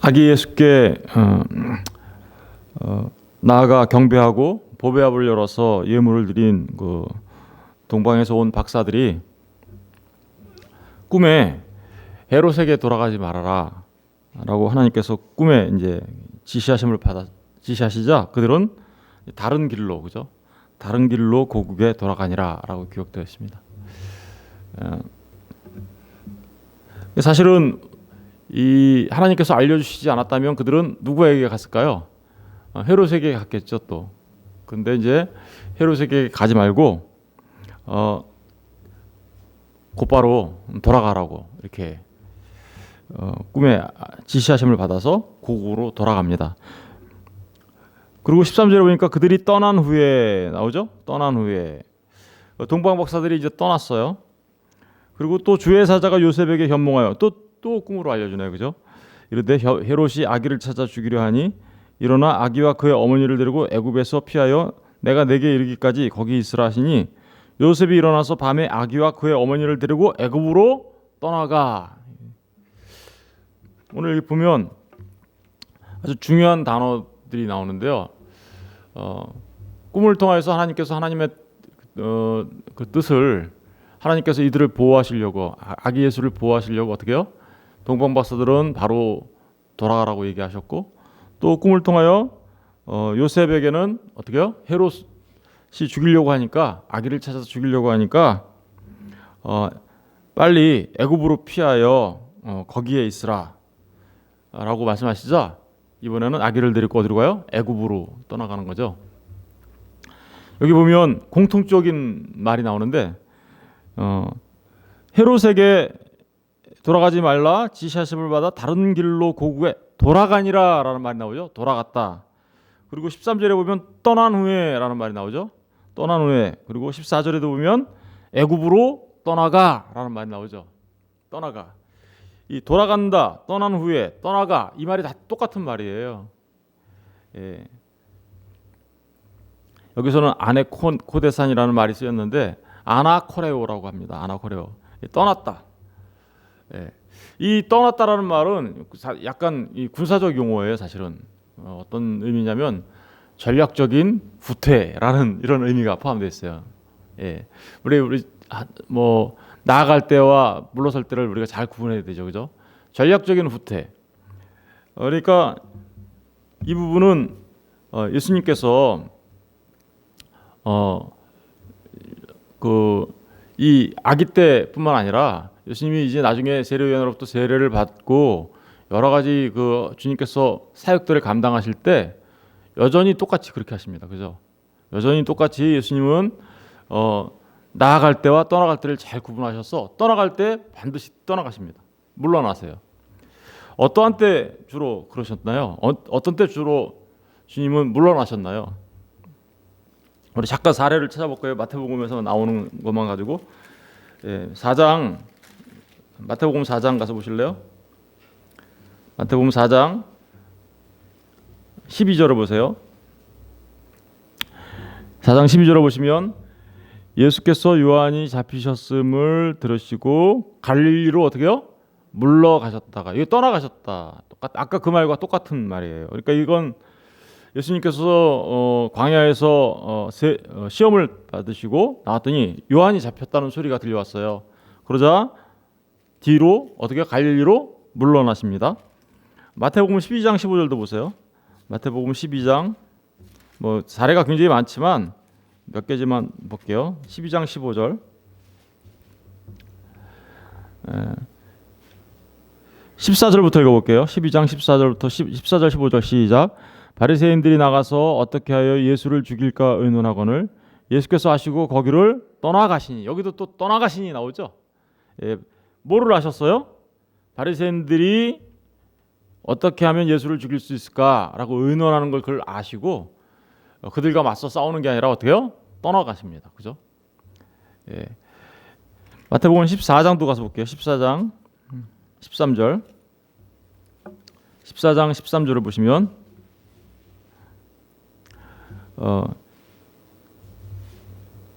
아기 예수께 나아가 경배하고 보배합을 열어서 예물을 드린 그 동방에서 온 박사들이 꿈에 헤롯에게 돌아가지 말아라 라고 하나님께서 꿈에 이제 지시하시자 그들은 다른 길로, 그죠? 다른 길로 고국에 돌아가니라 라고 기록되어 있습니다. 사실은 이 하나님께서 알려주시지 않았다면 그들은 누구에게 갔을까요? 헤롯에게 갔겠죠. 또 근데 이제 헤롯에게 가지 말고 곧바로 돌아가라고 이렇게 꿈에 지시하심을 받아서 고국으로 돌아갑니다. 그리고 13절에 보니까 그들이 떠난 후에 나오죠. 떠난 후에 동방 박사들이 이제 떠났어요. 그리고 또 주의 사자가 요셉에게 현몽하여 또 꿈으로 알려주네요. 그죠? 이르되 헤롯이 아기를 찾아 죽이려 하니 일어나 아기와 그의 어머니를 데리고 애굽에서 피하여 내가 내게 이르기까지 거기 있으라 하시니 요셉이 일어나서 밤에 아기와 그의 어머니를 데리고 애굽으로 떠나가. 오늘 여기 보면 아주 중요한 단어들이 나오는데요. 꿈을 통해서 하나님께서 하나님의 그 뜻을 하나님께서 이들을 보호하시려고 아기 예수를 보호하시려고 어떻게 해요? 동방 박사들은 바로 돌아가라고 얘기하셨고 또 꿈을 통하여 요셉에게는 어떻게 해요? 헤롯이 죽이려고 하니까 아기를 찾아서 죽이려고 하니까 빨리 애굽으로 피하여 거기에 있으라 라고 말씀하시자 이번에는 아기를 데리고 어디로 가요? 애굽으로 떠나가는 거죠. 여기 보면 공통적인 말이 나오는데 헤롯에게 돌아가지 말라 지시하심을 받아 다른 길로 고국에 돌아가니라 라는 말이 나오죠. 돌아갔다. 그리고 13절에 보면 떠난 후에 라는 말이 나오죠. 떠난 후에. 그리고 14절에도 보면 애굽으로 떠나가 라는 말이 나오죠. 떠나가. 이 돌아간다, 떠난 후에, 떠나가 이 말이 다 똑같은 말이에요. 예. 여기서는 아네코데산이라는 말이 쓰였는데 아나코레오라고 합니다. 아나코레오. 떠났다. 예. 이 떠났다라는 말은 약간 이 군사적 용어예요. 사실은 어떤 의미냐면 전략적인 후퇴라는 이런 의미가 포함되어 있어요. 예. 우리 뭐 나아갈 때와 물러설 때를 우리가 잘 구분해야 되죠, 그죠? 전략적인 후퇴. 그러니까 이 부분은 예수님께서 이 아기 때뿐만 아니라 예수님이 이제 나중에 세례요한으로부터 세례를 받고 여러 가지 그 주님께서 사역들을 감당하실 때 여전히 똑같이 그렇게 하십니다. 그죠? 여전히 똑같이 예수님은 나아갈 때와 떠나갈 때를 잘 구분하셔서 떠나갈 때 반드시 떠나가십니다. 물러나세요. 어떠한 때 주로 그러셨나요? 어떤 때 주로 주님은 물러나셨나요? 우리 잠깐 사례를 찾아볼까요? 마태복음에서 나오는 것만 가지고 4장 마태복음 4장 가서 보실래요? 마태복음 4장 12절을 보세요. 4장 12절을 보시면 예수께서 요한이 잡히셨음을 들으시고 갈릴리로 어떻게요? 물러가셨다가 이게 떠나가셨다. 아까 그 말과 똑같은 말이에요. 그러니까 이건 예수님께서 광야에서 시험을 받으시고 나왔더니 요한이 잡혔다는 소리가 들려왔어요. 그러자 뒤로 어떻게 갈릴리로 물러나십니다. 마태복음 12장 15절도 보세요. 마태복음 12장 뭐 사례가 굉장히 많지만 몇 개지만 볼게요. 12장 15절 14절부터 읽어볼게요. 12장 14절부터 14절 15절 시작. 바리새인들이 나가서 어떻게 하여 예수를 죽일까 의논하거늘 예수께서 하시고 거기를 떠나가시니. 여기도 또 떠나가시니 나오죠. 뭐를 하셨어요? 바리새인들이 어떻게 하면 예수를 죽일 수 있을까라고 의논하는 걸 그걸 아시고 그들과 맞서 싸우는 게 아니라 어떻게 해요? 떠나가십니다. 그죠? 마태복음 14장도 가서 볼게요. 14장 13절 14장 13절을 보시면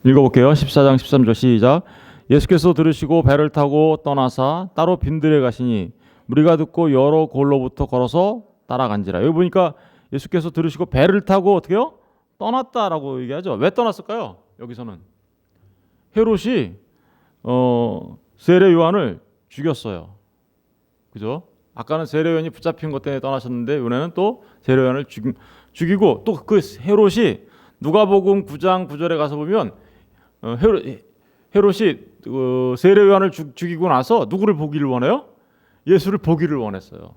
읽어볼게요. 14장 13절 시작. 예수께서 들으시고 배를 타고 떠나사 따로 빈들에 가시니 무리가 듣고 여러 골로부터 걸어서 따라간지라. 여기 보니까 예수께서 들으시고 배를 타고 어떻게요? 떠났다라고 얘기하죠. 왜 떠났을까요? 여기서는 헤롯이 세례 요한을 죽였어요. 그죠? 아까는 세례 요한이 붙잡힌 것 때문에 떠나셨는데 이번에는 또 세례 요한을 죽이고, 또 그 헤롯이 누가복음 9장 9절에 가서 보면 헤롯이 세례 요한을 죽이고 나서 누구를 보기를 원해요? 예수를 보기를 원했어요.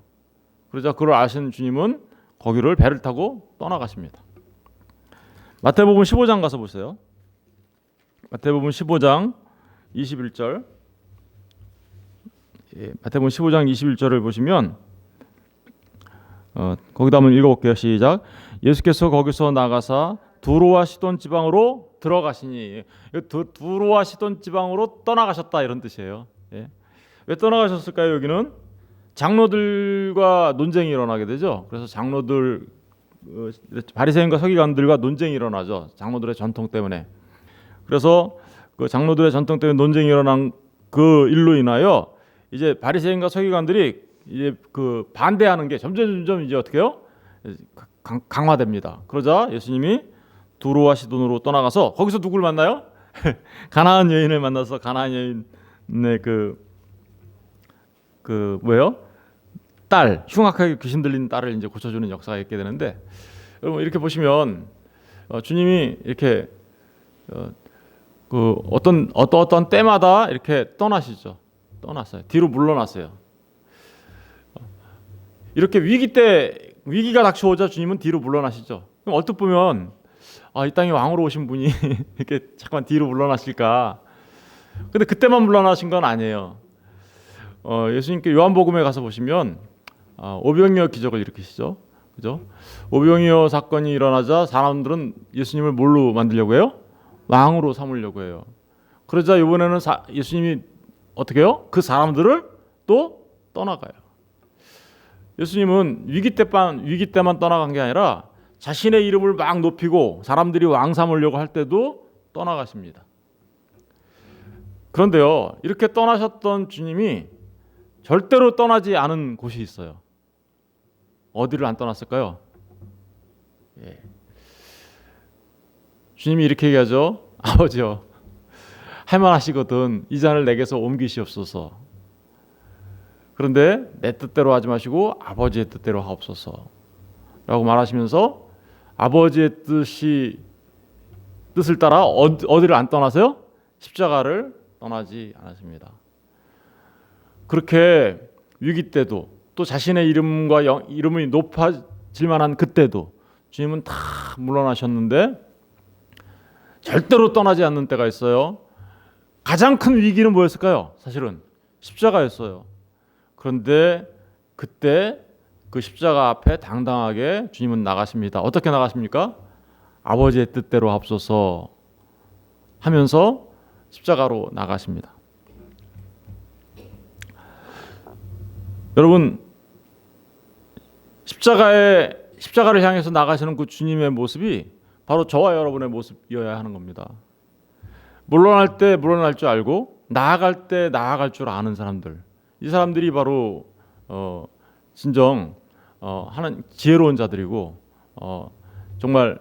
그러자 그걸 아신 주님은 거기를 배를 타고 떠나가십니다. 마태복음 15장 가서 보세요. 마태복음 15장 21절. 마태복음 15장 21절을 보시면 거기다 한번 읽어볼게요. 시작. 예수께서 거기서 나가사 두로와 시돈 지방으로 들어가시니, 두로와 시돈 지방으로 떠나가셨다 이런 뜻이에요. 예. 왜 떠나가셨을까요? 여기는 장로들과 논쟁이 일어나게 되죠. 그래서 장로들, 바리새인과 서기관들과 논쟁이 일어나죠. 장로들의 전통 때문에. 그래서 그 장로들의 전통 때문에 논쟁이 일어난 그 일로 인하여 이제 바리새인과 서기관들이 이제 그 반대하는 게 점점 이제 어떻게요? 강화됩니다. 그러자 예수님이 두로와 시돈으로 떠나가서 거기서 누구를 만나요? 가나안 여인을 만나서 가나안 여인의 그 뭐예요? 딸, 흉악하게 귀신 들린 딸을 이제 고쳐주는 역사가 있게 되는데, 여러분 이렇게 보시면 주님이 이렇게 그 어떤 때마다 이렇게 떠나시죠. 떠났어요. 뒤로 물러났어요. 이렇게 위기가 닥쳐오자 주님은 뒤로 물러나시죠. 그럼 얼핏 보면 이 땅에 왕으로 오신 분이 이렇게 잠깐 뒤로 물러나실까? 근데 그때만 물러나신 건 아니에요. 예수님께 요한복음에 가서 보시면 오병이어 기적을 일으키시죠. 그죠? 오병이어 사건이 일어나자 사람들은 예수님을 뭘로 만들려고 해요? 왕으로 삼으려고 해요. 그러자 이번에는 예수님이 어떻게 해요? 그 사람들을 또 떠나가요. 예수님은 위기 때만 떠나간 게 아니라 자신의 이름을 막 높이고 사람들이 왕 삼으려고 할 때도 떠나가십니다. 그런데요, 이렇게 떠나셨던 주님이 절대로 떠나지 않은 곳이 있어요. 어디를 안 떠났을까요? 예. 주님이 이렇게 얘기하죠. 아버지요, 할만하시거든 이 잔을 내게서 옮기시옵소서. 그런데 내 뜻대로 하지 마시고 아버지의 뜻대로 하옵소서 라고 말하시면서 아버지의 뜻을 따라 어디를 안 떠나세요? 십자가를 떠나지 않았습니다. 그렇게 위기 때도, 또 자신의 이름이 높아질 만한 그때도 주님은 다 물러나셨는데 절대로 떠나지 않는 때가 있어요. 가장 큰 위기는 뭐였을까요? 사실은 십자가였어요. 그런데 그때 그 십자가 앞에 당당하게 주님은 나가십니다. 어떻게 나가십니까? 아버지의 뜻대로 하옵소서 하면서 십자가로 나가십니다. 여러분, 십자가를 향해서 나가시는 그 주님의 모습이 바로 저와 여러분의 모습이어야 하는 겁니다. 물러날 때 물러날 줄 알고 나아갈 때 나아갈 줄 아는 사람들, 이 사람들이 바로 진정 하나님 지혜로운 자들이고 정말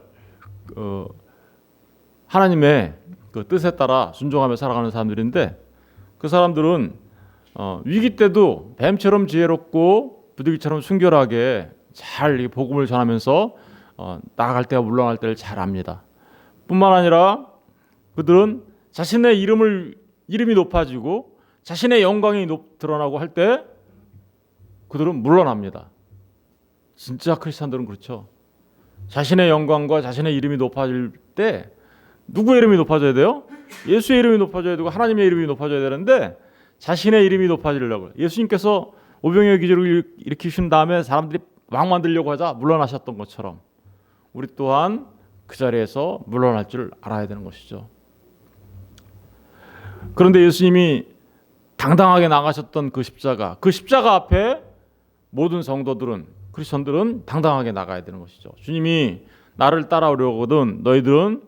하나님의 그 뜻에 따라 순종하며 살아가는 사람들인데, 그 사람들은 위기 때도 뱀처럼 지혜롭고 부득이처럼 순결하게 잘 이 복음을 전하면서 나아갈 때와 물러날 때를 잘 압니다. 뿐만 아니라 그들은 자신의 이름이 높아지고 자신의 영광이 드러나고 할 때 그들은 물러납니다. 진짜 크리스찬들은 그렇죠. 자신의 영광과 자신의 이름이 높아질 때 누구의 이름이 높아져야 돼요? 예수의 이름이 높아져야 되고 하나님의 이름이 높아져야 되는데 자신의 이름이 높아지려고, 예수님께서 오병이어 기적을 일으키신 다음에 사람들이 왕 만들려고 하자 물러나셨던 것처럼 우리 또한 그 자리에서 물러날 줄 알아야 되는 것이죠. 그런데 예수님이 당당하게 나가셨던 그 십자가 앞에 모든 성도들은, 크리스천들은 당당하게 나가야 되는 것이죠. 주님이 나를 따라오려거든 너희들은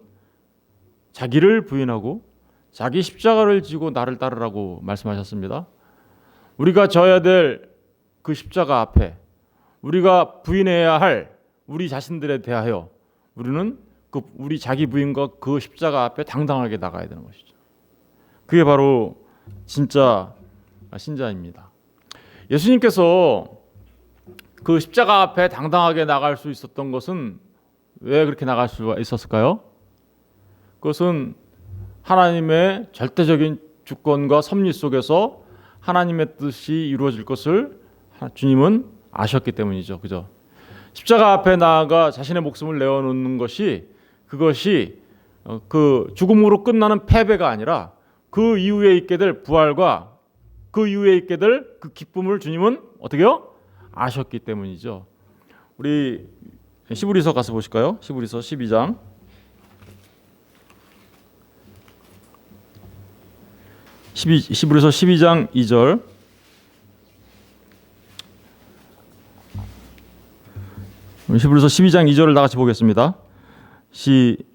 자기를 부인하고 자기 십자가를 지고 나를 따르라고 말씀하셨습니다. 우리가 져야 될 그 십자가 앞에 우리가 부인해야 할 우리 자신들에 대하여 우리는 그 우리 자기 부인과 그 십자가 앞에 당당하게 나가야 되는 것이죠. 그게 바로 진짜 신자입니다. 예수님께서 그 십자가 앞에 당당하게 나갈 수 있었던 것은 왜 그렇게 나갈 수가 있었을까요? 그것은 하나님의 절대적인 주권과 섭리 속에서 하나님의 뜻이 이루어질 것을 주님은 아셨기 때문이죠. 그죠? 십자가 앞에 나아가 자신의 목숨을 내어놓는 것이 그것이 그 죽음으로 끝나는 패배가 아니라 그 이후에 있게 될 부활과 그 이후에 있게 될 그 기쁨을 주님은 어떻게요? 아셨기 때문이죠. 우리 히브리서 가서 보실까요? 히브리서 12장. 히브리서 12장 2절. 히브리서 12장 2절을 다 같이 보겠습니다.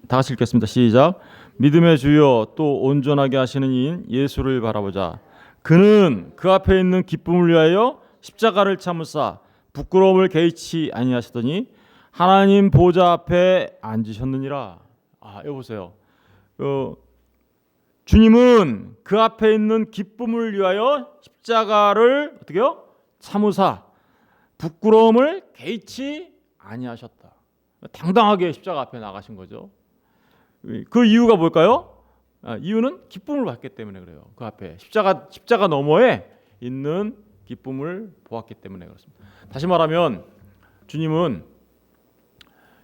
다 같이 읽겠습니다. 시작. 믿음의 주여 또 온전하게 하시는 이인 예수를 바라보자. 그는 그 앞에 있는 기쁨을 위하여 십자가를 참으사 부끄러움을 개의치 아니하시더니 하나님 보좌 앞에 앉으셨느니라. 여기 보세요. 주님은 그 앞에 있는 기쁨을 위하여 십자가를 어떻게요? 참으사 부끄러움을 개의치 아니하셨다. 당당하게 십자가 앞에 나가신 거죠. 그 이유가 뭘까요? 이유는 기쁨을 받기 때문에 그래요. 그 앞에 십자가 너머에 있는 기쁨을 보았기 때문에 그렇습니다. 다시 말하면 주님은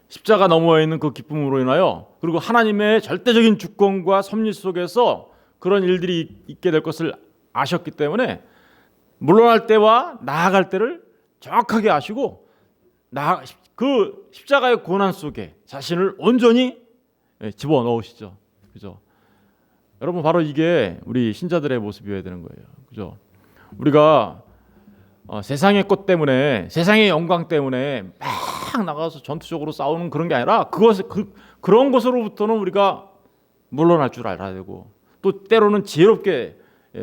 십자가 너머에 있는 그 기쁨으로 인하여 그리고 하나님의 절대적인 주권과 섭리 속에서 그런 일들이 있게 될 것을 아셨기 때문에 물러날 때와 나아갈 때를 정확하게 아시고 그 십자가의 고난 속에 자신을 온전히 집어넣으시죠. 그죠? 여러분 바로 이게 우리 신자들의 모습이어야 되는 거예요. 그죠? 우리가 세상의 것 때문에 세상의 영광 때문에 막 나가서 전투적으로 싸우는 그런 게 아니라 그런 것으로부터는 우리가 물러날 줄 알아야 되고 또 때로는 지혜롭게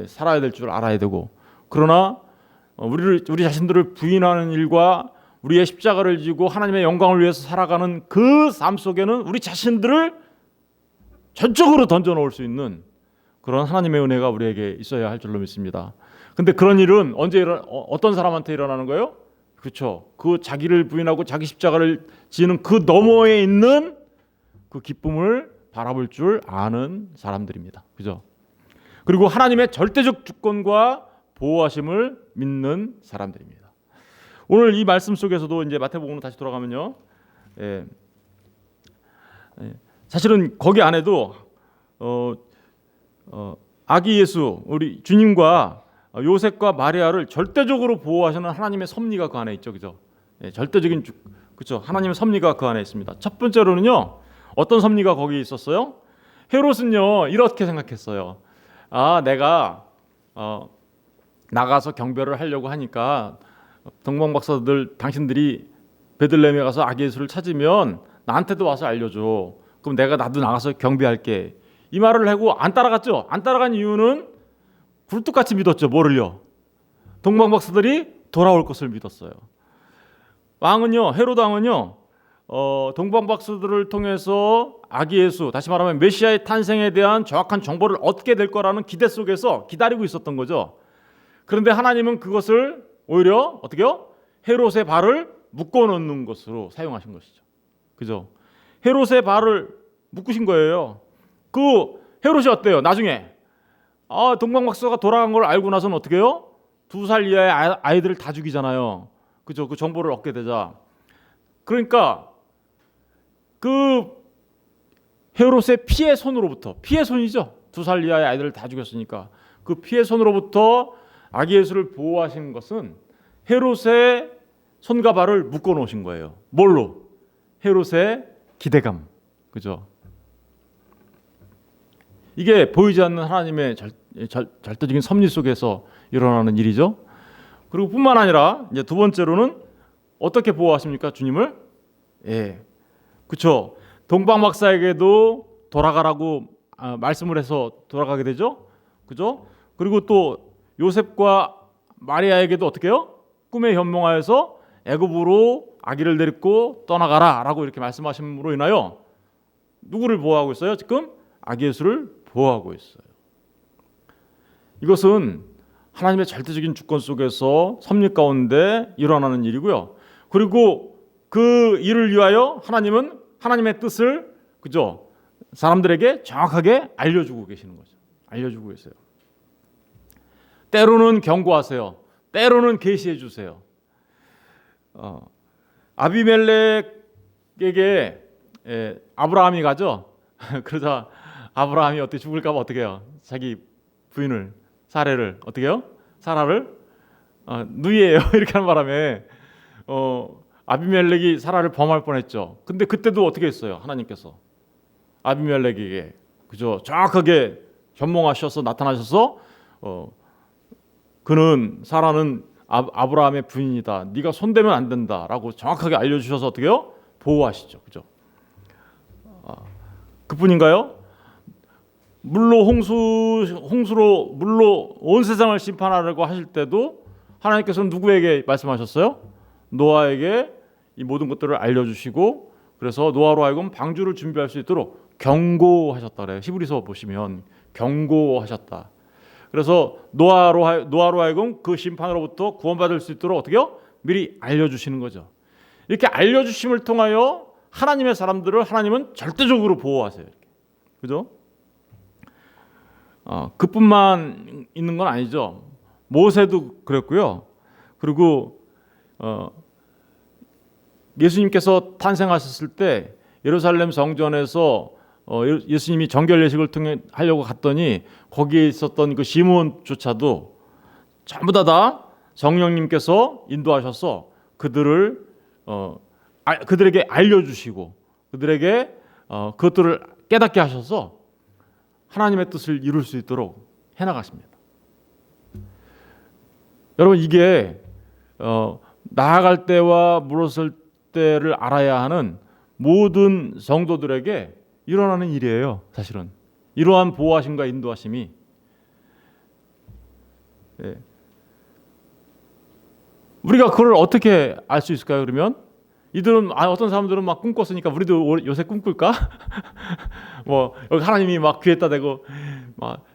살아야 될 줄 알아야 되고 그러나 우리 자신들을 부인하는 일과 우리의 십자가를 지고 하나님의 영광을 위해서 살아가는 그 삶 속에는 우리 자신들을 전적으로 던져놓을 수 있는 그런 하나님의 은혜가 우리에게 있어야 할 줄로 믿습니다. 근데 그런 일은 언제 어떤 사람한테 일어나는 거예요? 그렇죠. 그 자기를 부인하고 자기 십자가를 지는 그 너머에 있는 그 기쁨을 바라볼 줄 아는 사람들입니다. 그죠? 그리고 하나님의 절대적 주권과 보호하심을 믿는 사람들입니다. 오늘 이 말씀 속에서도 이제 마태복음으로 다시 돌아가면요. 사실은 거기 안에도 아기 예수 우리 주님과 요셉과 마리아를 절대적으로 보호하시는 하나님의 섭리가 그 안에 있죠, 그죠? 절대적인 그렇죠. 하나님의 섭리가 그 안에 있습니다. 첫 번째로는요, 어떤 섭리가 거기 있었어요? 헤롯은요 이렇게 생각했어요. 내가 나가서 경배를 하려고 하니까 동방박사들 당신들이 베들레헴에 가서 아기 예수를 찾으면 나한테도 와서 알려줘. 그럼 나도 나가서 경배할게. 이 말을 하고 안 따라갔죠. 안 따라간 이유는 굴뚝같이 믿었죠. 뭐를요? 동방박사들이 돌아올 것을 믿었어요. 헤롯 왕은요 동방박사들을 통해서 아기 예수, 다시 말하면 메시아의 탄생에 대한 정확한 정보를 얻게 될 거라는 기대 속에서 기다리고 있었던 거죠. 그런데 하나님은 그것을 오히려 어떻게요? 헤롯의 발을 묶어놓는 것으로 사용하신 것이죠. 그죠? 헤롯의 발을 묶으신 거예요. 그 헤롯이 어때요? 나중에 동방박사가 돌아간 걸 알고 나서는 어떻게 해요? 2살 이하의 아이들을 다 죽이잖아요. 그죠? 그 정보를 얻게 되자. 그러니까 그 헤롯의 피의 손으로부터, 피의 손이죠. 2살 이하의 아이들을 다 죽였으니까 그 피의 손으로부터 아기 예수를 보호하신 것은 헤롯의 손과 발을 묶어 놓으신 거예요. 뭘로? 헤롯의 기대감. 그죠? 이게 보이지 않는 하나님의 절대적인 섭리 속에서 일어나는 일이죠. 그리고 뿐만 아니라 이제 두 번째로는 어떻게 보호하십니까? 주님을? 그렇죠. 동방박사에게도 돌아가라고 말씀을 해서 돌아가게 되죠. 그죠? 그리고 또 요셉과 마리아에게도 어떻게 해요? 꿈에 현몽하여서 애굽으로 아기를 데리고 떠나가라라고 이렇게 말씀하심으로 인하여 누구를 보호하고 있어요? 지금 아기 예수를 보호하고 있어요. 이것은 하나님의 절대적인 주권 속에서 섭리 가운데 일어나는 일이고요. 그리고 그 일을 위하여 하나님은 하나님의 뜻을 그죠? 사람들에게 정확하게 알려주고 계시는 거죠. 알려주고 계세요. 때로는 경고하세요. 때로는 계시해 주세요. 아비멜렉에게 아브라함이 가죠. 그러자 아브라함이 어떻게 죽을까 봐 어떻게 해요? 자기 부인을 사례를 어떻게 해요? 사라를 누이예요. 이렇게 하는 바람에 아비멜렉이 사라를 범할 뻔했죠. 근데 그때도 어떻게 했어요? 하나님께서 아비멜렉에게 그죠? 정확하게 현몽하셔서 나타나셔서 그는 사라는 아브라함의 부인이다. 네가 손대면 안 된다라고 정확하게 알려주셔서 어떻게 해요? 보호하시죠. 그죠? 그뿐인가요? 물로 홍수로 물로 온 세상을 심판하려고 하실 때도 하나님께서는 누구에게 말씀하셨어요? 노아에게 이 모든 것들을 알려주시고 그래서 노아로 하여금 방주를 준비할 수 있도록 경고하셨다 그래요. 히브리서 보시면 경고하셨다. 그래서 노아로 하여금 그 심판으로부터 구원받을 수 있도록 어떻게요? 미리 알려주시는 거죠. 이렇게 알려주심을 통하여 하나님의 사람들을 하나님은 절대적으로 보호하세요. 그죠? 그뿐만 있는 건 아니죠. 모세도 그랬고요. 그리고 예수님께서 탄생하셨을 때 예루살렘 성전에서 예수님이 정결 예식을 통해 하려고 갔더니 거기에 있었던 그 시몬조차도 전부 다 성령님께서 인도하셔서 그들에게 알려주시고 그들에게 그것들을 깨닫게 하셔서 하나님의 뜻을 이룰 수 있도록 해나가십니다. 여러분 이게 나아갈 때와 물러설 때를 알아야 하는 모든 성도들에게 일어나는 일이에요. 사실은 이러한 보호하심과 인도하심이 우리가 그걸 어떻게 알 수 있을까요? 그러면 이들은 어떤 사람들은 막 꿈꿨으니까 우리도 요새 꿈꿀까? 뭐 여기 하나님이 막 귀에다 대고 막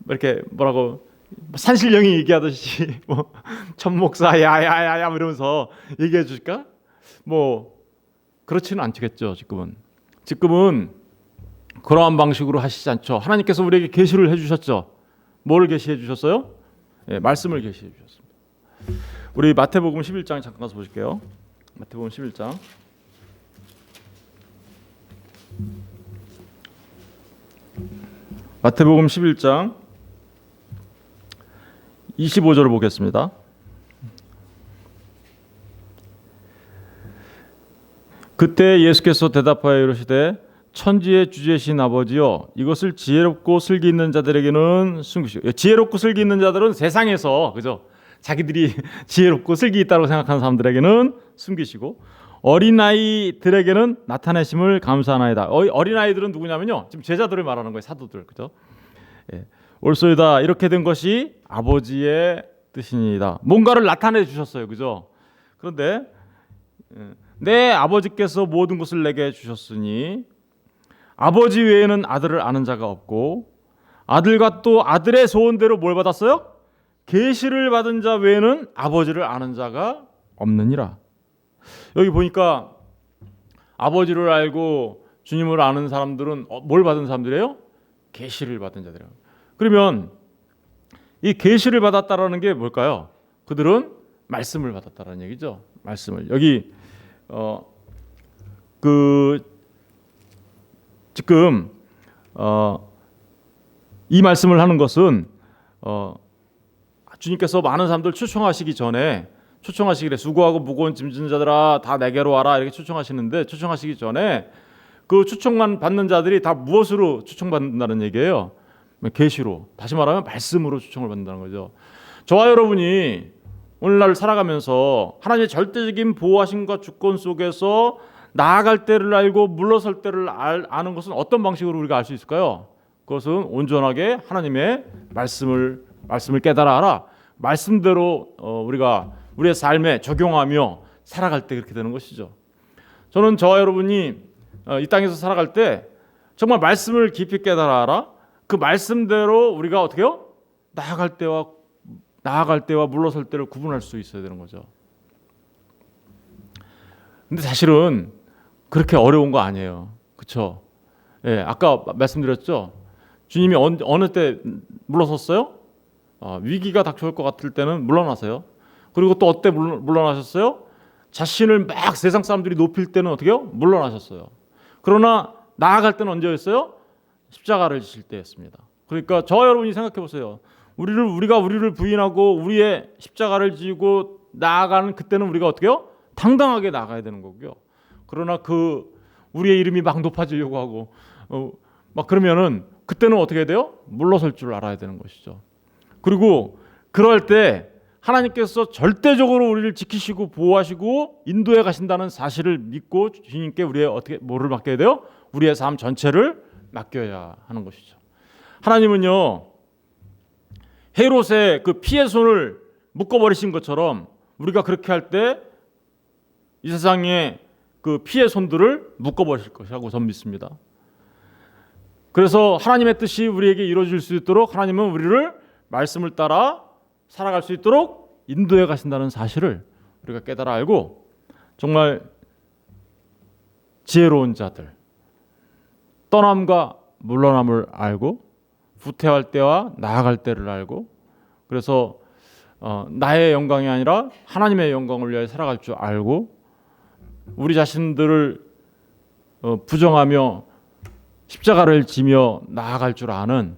이렇게 뭐라고 산신령이 얘기하듯이 뭐 천목사 야야야야 이러면서 얘기해 줄까? 뭐 그렇지는 않겠죠. 지금은 그러한 방식으로 하시지 않죠. 하나님께서 우리에게 계시를 해주셨죠. 뭘 계시해 주셨어요? 말씀을 계시해 주셨습니다. 우리 마태복음 11장 잠깐 가서 보실게요. 마태복음 11장 마태복음 11장 25절을 보겠습니다. 그때 예수께서 대답하여 이르시되 천지의 주제신 아버지여 이것을 지혜롭고 슬기 있는 자들에게는 숨기시고 지혜롭고 슬기 있는 자들은 세상에서 그죠? 자기들이 지혜롭고 슬기 있다고 생각하는 사람들에게는 숨기시고 어린아이들에게는 나타내심을 감사하나이다. 어린아이들은 누구냐면요. 지금 제자들을 말하는 거예요. 사도들. 그죠? 옳소이다. 이렇게 된 것이 아버지의 뜻이니이다. 뭔가를 나타내 주셨어요. 그죠? 그런데 내 아버지께서 모든 것을 내게 주셨으니 아버지 외에는 아들을 아는 자가 없고 아들과 또 아들의 소원대로 뭘 받았어요? 계시를 받은 자 외에는 아버지를 아는 자가 없느니라. 여기 보니까 아버지를 알고 주님을 아는 사람들은 뭘 받은 사람들이에요? 계시를 받은 자들이에요. 그러면 이 계시를 받았다라는 게 뭘까요? 그들은 말씀을 받았다라는 얘기죠. 말씀을. 여기 지금 이 말씀을 하는 것은 주님께서 많은 사람들 초청하시기 전에 초청하시기래 수고하고 무거운 짐진 자들아 다 내게로 와라 이렇게 초청하시는데 초청하시기 전에 그 초청만 받는 자들이 다 무엇으로 초청받는다는 얘기예요? 계시로. 다시 말하면 말씀으로 초청을 받는다는 거죠. 저와 여러분이 오늘날 살아가면서 하나님의 절대적인 보호하심과 주권 속에서 나아갈 때를 알고 물러설 때를 아는 것은 어떤 방식으로 우리가 알 수 있을까요? 그것은 온전하게 하나님의 말씀을 깨달아 알아. 말씀대로 우리가 우리의 삶에 적용하며 살아갈 때 그렇게 되는 것이죠. 저는 저와 여러분이 이 땅에서 살아갈 때 정말 말씀을 깊이 깨달아라. 그 말씀대로 우리가 어떻게 해요? 나아갈 때와 물러설 때를 구분할 수 있어야 되는 거죠. 근데 사실은 그렇게 어려운 거 아니에요. 그렇죠? 예, 아까 말씀드렸죠. 주님이 어느 때 물러섰어요? 위기가 닥쳐올 것 같을 때는 물러나세요. 그리고 또 어때 물러나셨어요? 자신을 막 세상 사람들이 높일 때는 어떻게 해요? 물러나셨어요. 그러나 나아갈 때는 언제였어요? 십자가를 지실 때였습니다. 그러니까 저와 여러분이 생각해 보세요. 우리가 우리를 부인하고 우리의 십자가를 지고 나아가는 그때는 우리가 어떻게 해요? 당당하게 나가야 되는 거고요. 그러나 우리의 이름이 막 높아지려고 하고 막 그러면은 그때는 어떻게 해야 돼요? 물러설 줄 알아야 되는 것이죠. 그리고 그럴 때 하나님께서 절대적으로 우리를 지키시고 보호하시고 인도해 가신다는 사실을 믿고 주님께 우리의 어떻게 뭐를 맡겨야 돼요? 우리의 삶 전체를 맡겨야 하는 것이죠. 하나님은요, 헤롯의 그 피의 손을 묶어버리신 것처럼 우리가 그렇게 할 때 이 세상에 그 피의 손들을 묶어버리실 것이라고 저는 믿습니다. 그래서 하나님의 뜻이 우리에게 이루어질 수 있도록 하나님은 우리를 말씀을 따라 살아갈 수 있도록 인도해 가신다는 사실을 우리가 깨달아 알고 정말 지혜로운 자들, 떠남과 물러남을 알고 후퇴할 때와 나아갈 때를 알고 그래서 나의 영광이 아니라 하나님의 영광을 위하여 살아갈 줄 알고 우리 자신들을 부정하며 십자가를 지며 나아갈 줄 아는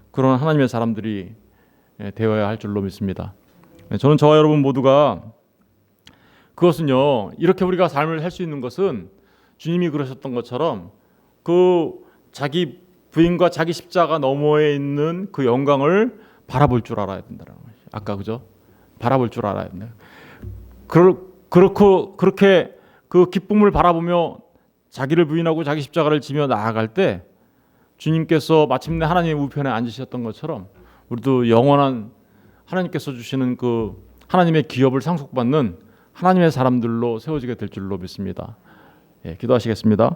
그런 하나님의 사람들이 되어야 할 줄로 믿습니다. 저는 저와 여러분 모두가 그것은요, 이렇게 우리가 삶을 살 수 있는 것은 주님이 그러셨던 것처럼 그 자기 부인과 자기 십자가 너머에 있는 그 영광을 바라볼 줄 알아야 된다는 거죠. 아까 그죠? 바라볼 줄 알아야 된다. 그렇게 그 기쁨을 바라보며 자기를 부인하고 자기 십자가를 지며 나아갈 때 주님께서 마침내 하나님의 우편에 앉으셨던 것처럼 우리도 영원한 하나님께서 주시는 그 하나님의 기업을 상속받는 하나님의 사람들로 세워지게 될 줄로 믿습니다. 예, 기도하시겠습니다.